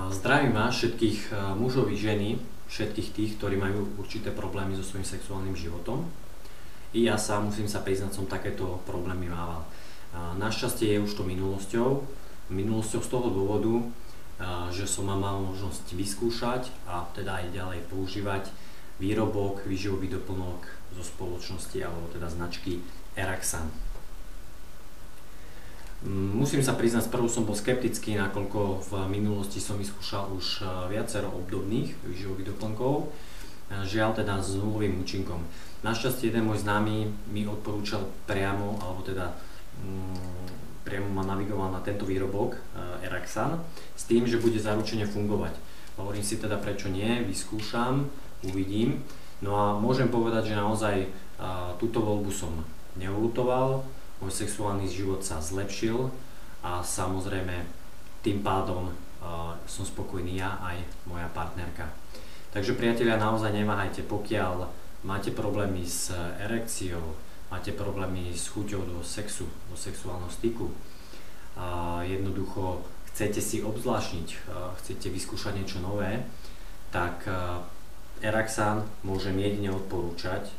Zdravím vás všetkých mužov i ženy, všetkých tých, ktorí majú určité problémy so svojím sexuálnym životom. I ja sám musím sa priznať, som takéto problémy mával. Našťastie je už to minulosťou z toho dôvodu, že som mal možnosť vyskúšať a teda aj ďalej používať výrobok, výživový doplnok zo spoločnosti alebo teda značky Eraxan. Musím sa priznať, sprvu som bol skeptický, nakoľko v minulosti som vyskúšal už viacero obdobných výživových doplnkov, žiaľ teda s nulovým účinkom. Našťastie jeden môj známy mi odporúčal priamo, alebo teda priamo ma navigoval na tento výrobok Eraxan s tým, že bude zaručene fungovať. Hovorím si teda, prečo nie, vyskúšam, uvidím. No a môžem povedať, že naozaj túto voľbu som neulutoval. Môj sexuálny život sa zlepšil a samozrejme tým pádom som spokojný ja aj moja partnerka. Takže priatelia, naozaj neváhajte, pokiaľ máte problémy s erekciou, máte problémy s chuťou do sexu, do sexuálneho styku, jednoducho chcete si obzvláštniť, chcete vyskúšať niečo nové, tak Eraxan môžem jedine odporúčať.